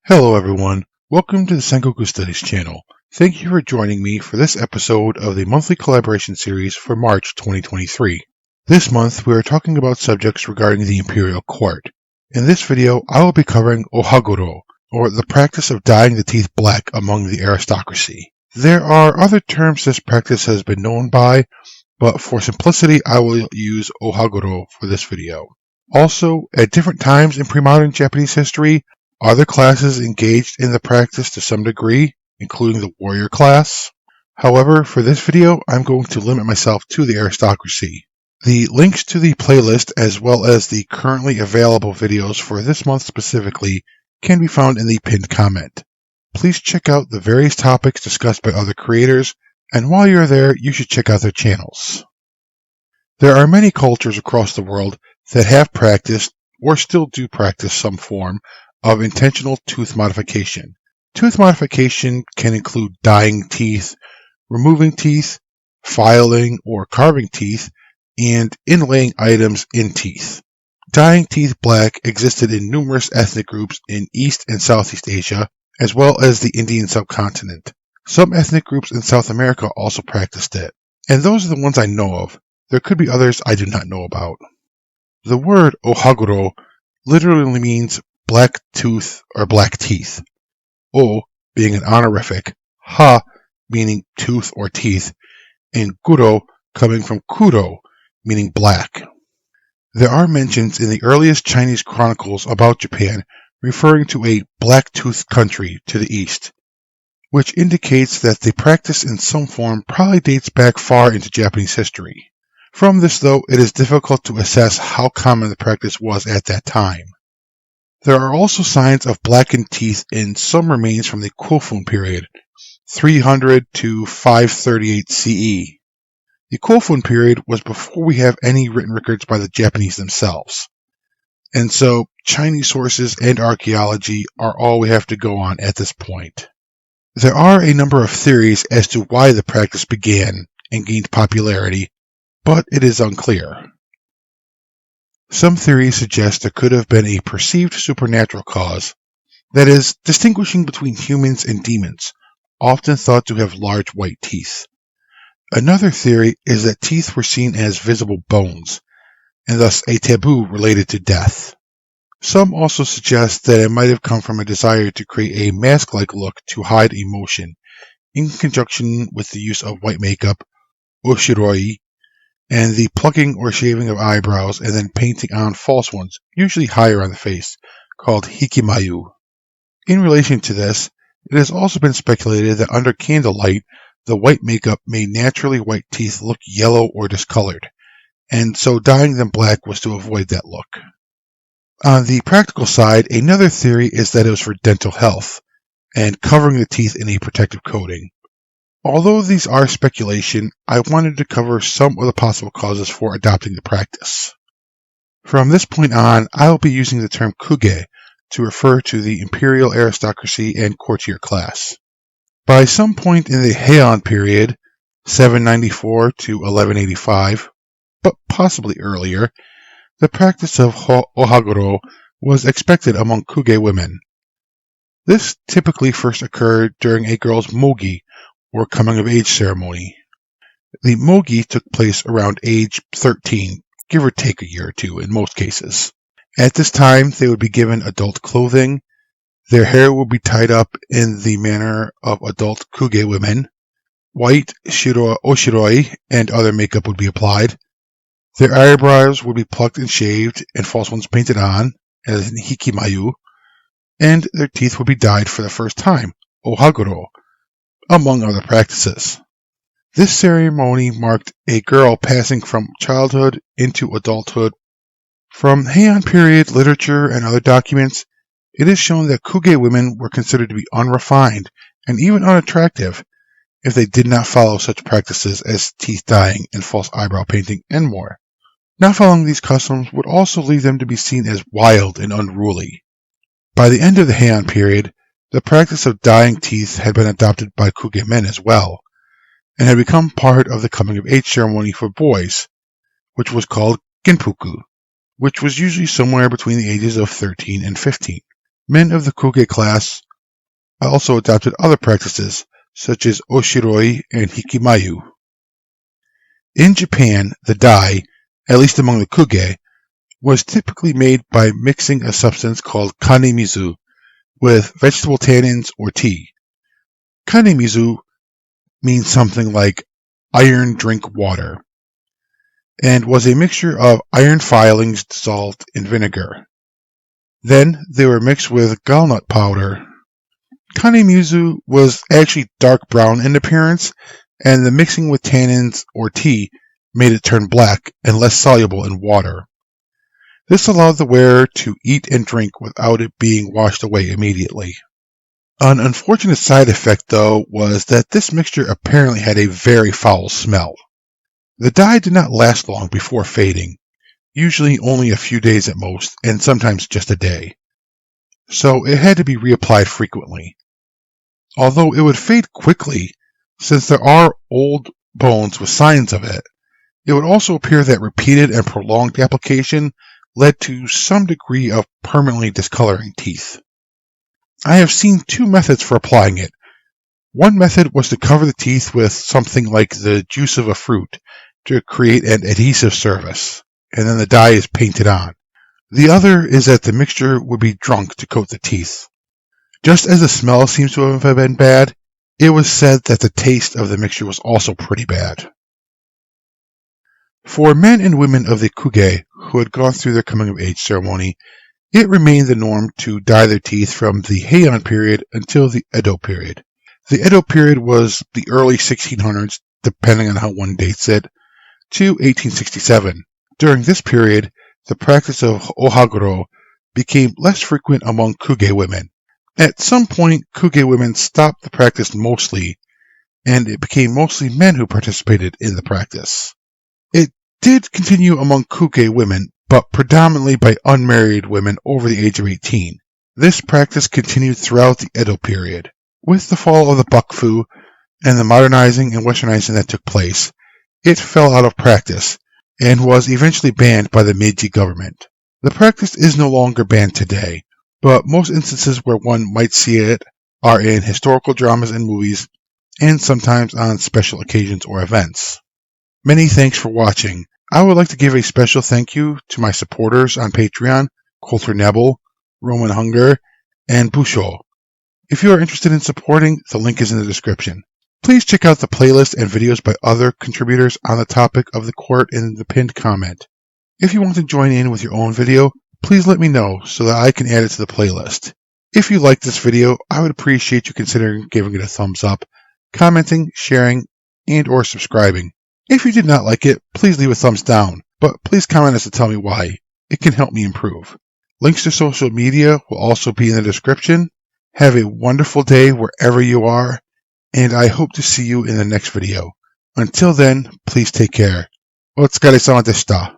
Hello everyone, welcome to the Sengoku Studies channel. Thank you for joining me for this episode of the monthly collaboration series for March 2023. This month we are talking about subjects regarding the imperial court. In this video I will be covering Ohaguro, or the practice of dyeing the teeth black among the aristocracy. There are other terms this practice has been known by, but for simplicity I will use Ohaguro for this video. Also, at different times in pre-modern Japanese history, other classes engaged in the practice to some degree, including the warrior class. However, for this video, I'm going to limit myself to the aristocracy. The links to the playlist as well as the currently available videos for this month specifically can be found in the pinned comment. Please check out the various topics discussed by other creators, and while you're there, you should check out their channels. There are many cultures across the world that have practiced, or still do practice some form, of intentional tooth modification. Tooth modification can include dyeing teeth, removing teeth, filing or carving teeth, and inlaying items in teeth. Dyeing teeth black existed in numerous ethnic groups in East and Southeast Asia, as well as the Indian subcontinent. Some ethnic groups in South America also practiced it, and those are the ones I know of. There could be others I do not know about. The word Ohaguro literally means black tooth or black teeth. O being an honorific, ha meaning tooth or teeth, and guro coming from kuro meaning black. There are mentions in the earliest Chinese chronicles about Japan referring to a black-toothed country to the east, which indicates that the practice in some form probably dates back far into Japanese history. From this, though, it is difficult to assess how common the practice was at that time. There are also signs of blackened teeth in some remains from the Kofun period, 300 to 538 CE. The Kofun period was before we have any written records by the Japanese themselves, and so Chinese sources and archaeology are all we have to go on at this point. There are a number of theories as to why the practice began and gained popularity, but it is unclear. Some theories suggest there could have been a perceived supernatural cause, that is, distinguishing between humans and demons, often thought to have large white teeth. Another theory is that teeth were seen as visible bones, and thus a taboo related to death. Some also suggest that it might have come from a desire to create a mask-like look to hide emotion, in conjunction with the use of white makeup, oshiroi, and the plucking or shaving of eyebrows and then painting on false ones, usually higher on the face, called hikimayu. In relation to this, it has also been speculated that under candlelight, the white makeup made naturally white teeth look yellow or discolored, and so dyeing them black was to avoid that look. On the practical side, another theory is that it was for dental health, and covering the teeth in a protective coating. Although these are speculation, I wanted to cover some of the possible causes for adopting the practice. From this point on, I will be using the term kuge to refer to the imperial aristocracy and courtier class. By some point in the Heian period, 794 to 1185, but possibly earlier, the practice of Ohaguro was expected among kuge women. This typically first occurred during a girl's MOJI, or coming-of-age ceremony. The MOJI took place around age 13, give or take a year or two in most cases. At this time, they would be given adult clothing, their hair would be tied up in the manner of adult kuge women, white oshiroi and other makeup would be applied, their eyebrows would be plucked and shaved and false ones painted on, as in hikimayu, and their teeth would be dyed for the first time, ohaguro, among other practices. This ceremony marked a girl passing from childhood into adulthood. From Heian period literature and other documents, it is shown that kuge women were considered to be unrefined and even unattractive if they did not follow such practices as teeth dyeing and false eyebrow painting and more. Not following these customs would also lead them to be seen as wild and unruly. By the end of the Heian period, the practice of dyeing teeth had been adopted by kuge men as well, and had become part of the coming-of-age ceremony for boys, which was called genpuku, which was usually somewhere between the ages of 13 and 15. Men of the kuge class also adopted other practices, such as oshiroi and hikimayu. In Japan, the dye, at least among the kuge, was typically made by mixing a substance called kanemizu with vegetable tannins or tea. Kanemizu means something like iron drink water, and was a mixture of iron filings dissolved in vinegar. Then they were mixed with gallnut powder. Kanemizu was actually dark brown in appearance, and the mixing with tannins or tea made it turn black and less soluble in water. This allowed the wearer to eat and drink without it being washed away immediately. An unfortunate side effect, though, was that this mixture apparently had a very foul smell. The dye did not last long before fading, usually only a few days at most, and sometimes just a day. So it had to be reapplied frequently. Although it would fade quickly, since there are old bones with signs of it, it would also appear that repeated and prolonged application led to some degree of permanently discoloring teeth. I have seen two methods for applying it. One method was to cover the teeth with something like the juice of a fruit to create an adhesive surface, and then the dye is painted on. The other is that the mixture would be drunk to coat the teeth. Just as the smell seems to have been bad, it was said that the taste of the mixture was also pretty bad. For men and women of the kuge who had gone through their coming-of-age ceremony, it remained the norm to dye their teeth from the Heian period until the Edo period. The Edo period was the early 1600s, depending on how one dates it, to 1867. During this period, the practice of Ohaguro became less frequent among kuge women. At some point, kuge women stopped the practice mostly, and it became mostly men who participated in the practice. It did continue among kuge women, but predominantly by unmarried women over the age of 18. This practice continued throughout the Edo period. With the fall of the Bakufu and the modernizing and westernizing that took place, it fell out of practice and was eventually banned by the Meiji government. The practice is no longer banned today, but most instances where one might see it are in historical dramas and movies, and sometimes on special occasions or events. Many thanks for watching. I would like to give a special thank you to my supporters on Patreon, Coulter Nebel, Roman Hunger, and Busho. If you are interested in supporting, the link is in the description. Please check out the playlist and videos by other contributors on the topic of the court in the pinned comment. If you want to join in with your own video, please let me know so that I can add it to the playlist. If you liked this video, I would appreciate you considering giving it a thumbs up, commenting, sharing, and or subscribing. If you did not like it, please leave a thumbs down, but please comment as to tell me why. It can help me improve. Links to social media will also be in the description. Have a wonderful day wherever you are, and I hope to see you in the next video. Until then, please take care. お疲れ様でした。